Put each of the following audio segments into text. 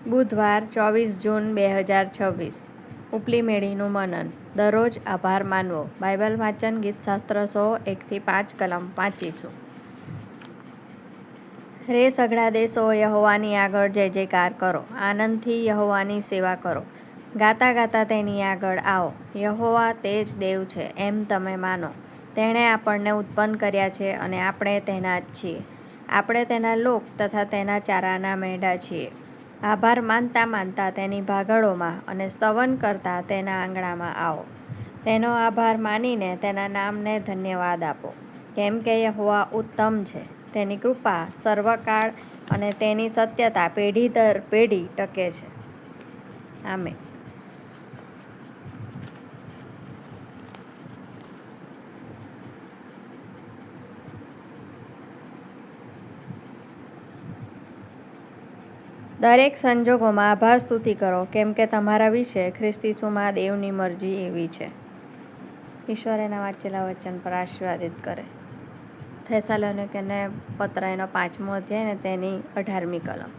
બુધવાર 24 જૂન 2026 ઉપલી મેળીનું મનન. દરરોજ આભાર માનવો. બાઇબલ વાંચન ગીતશાસ્ત્ર 101-5 કલમ વાંચીશું. રે સઘળા દેશો, યહોવાની આગળ જય જયકાર કરો. આનંદથી યહોવાની સેવા કરો. ગાતા ગાતા તેની આગળ આવો. યહોવા તે જ દેવ છે એમ તમે માનો. તેણે આપણને ઉત્પન્ન કર્યા છે અને આપણે તેના જ છીએ. આપણે તેના લોક તથા તેના ચારાના મેંઢા છીએ. આભાર માનતા માનતા તેની ભાગળોમાં અને સ્તવન કરતા તેના આંગણામાં આવો. તેનો આભાર માનીને તેના નામને ધન્યવાદ આપો. કેમ કે યહોવા ઉત્તમ છે, તેની કૃપા સર્વકાળ અને તેની સત્યતા પેઢી દર પેઢી ટકે છે. આમેન. દરેક સંજોગોમાં આભાર સ્તુતિ કરો, કેમ કે તમારા વિશે ખ્રિસ્ત ઈસુમાં દેવની મરજી એવી છે. ઈશ્વર એના વાંચેલા વચન પર આશીર્વાદિત કરે. થેસાલોનિકને પત્ર એનો 5મો અધ્યાય ને તેની 18મી કલમ.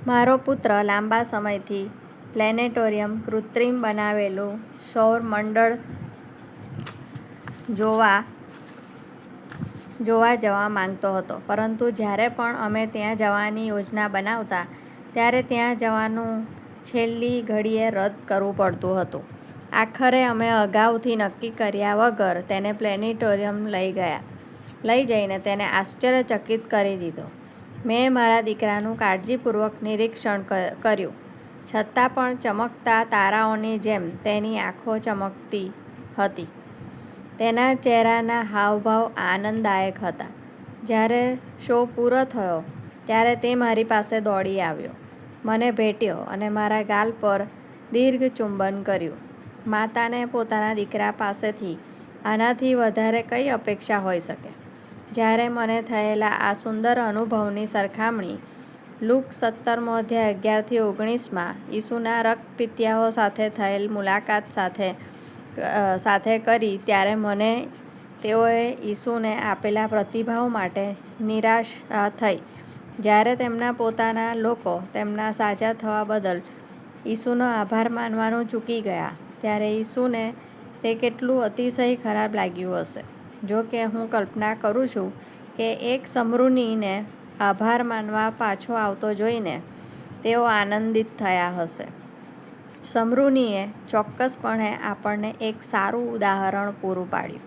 મારો પુત્ર લાંબા સમયથી પ્લેનેટોરિયમ કૃત્રિમ બનાવેલું સૌર મંડળ જોવા જવા માંગતો હતો, પરંતુ જ્યારે પણ અમે ત્યાં જવાની યોજના બનાવતા ત્યારે ત્યાં જવાનું છેલ્લી ઘડીએ રદ કરવું પડતું હતું. આખરે અમે અગાઉથી નક્કી કર્યા વગર તેને પ્લેનેટોરિયમ લઈ જઈને તેને આશ્ચર્યચકિત કરી દીધો. મેં મારા દીકરાનું કાળજીપૂર્વક નિરીક્ષણ કર્યું, છતાં પણ ચમકતા તારાઓની જેમ તેની આંખો ચમકતી હતી. તેના ચહેરાના હાવભાવ આનંદદાયક હતા. જ્યારે શો પૂરો થયો ત્યારે તે મારી પાસે દોડી આવ્યો, મને ભેટ્યો અને મારા ગાલ પર દીર્ઘ ચુંબન કર્યું. માતાને પોતાના દીકરા પાસેથી આનાથી વધારે કઈ અપેક્ષા હોઈ શકે? જ્યારે મને થયેલા આ સુંદર અનુભવની સરખામણી લુક 17મો અધ્યાય 11-19માં ઈસુના રક્તપિત્યાઓ સાથે થયેલ મુલાકાત સાથે કરી ત્યારે મને તેઓએ ઈસુને આપેલા પ્રતિભાવ માટે નિરાશા થઈ. જ્યારે તેમના પોતાના લોકો તેમના સાજા થવા બદલ ઈસુનો આભાર માનવાનું ચૂકી ગયા ત્યારે ઈસુને તે કેટલું અતિશય ખરાબ લાગ્યું હશે. જો કે હું કલ્પના કરું છું કે એક શમરૂનીને આભાર માનવા પાછો આવતો જોઈને તેઓ આનંદિત થયા હશે. શમરૂનીએ ચોક્કસપણે આપણને એક સારું ઉદાહરણ પૂરું પાડ્યું.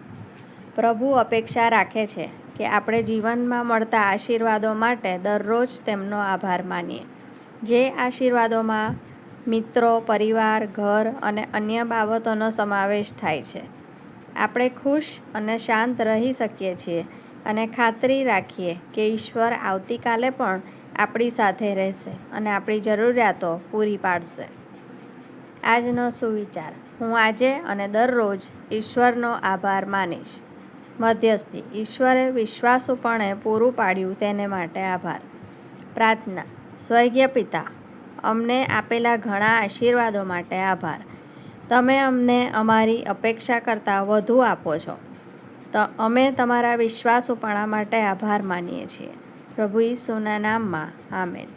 પ્રભુ અપેક્ષા રાખે છે કે આપણે જીવનમાં મળતા આશીર્વાદો માટે દરરોજ તેમનો આભાર માનીએ. જે આશીર્વાદોમાં મિત્રો, પરિવાર, ઘર અને અન્ય બાબતોનો સમાવેશ થાય છે. આપણે ખુશ અને શાંત રહી શકીએ છીએ અને ખાતરી રાખીએ કે ઈશ્વર આવતીકાલે પણ આપણી સાથે રહેશે અને આપણી જરૂરિયાતો પૂરી પાડશે. આજનો સુવિચાર: હું આજે અને દરરોજ ઈશ્વરનો આભાર માનીશ. મધ્યસ્થી: ઈશ્વરે વિશ્વાસુપણે પૂરું પાડ્યું તેને માટે આભાર. પ્રાર્થના: સ્વર્ગીય પિતા, અમને આપેલા ઘણા આશીર્વાદો માટે આભાર. તમે અમને અમારી અપેક્ષા કરતાં વધુ આપો છો. અમે તમારા વિશ્વાસુપણા માટે આભાર માનીએ છીએ. પ્રભુ ઈસુના નામમાં, આમેન.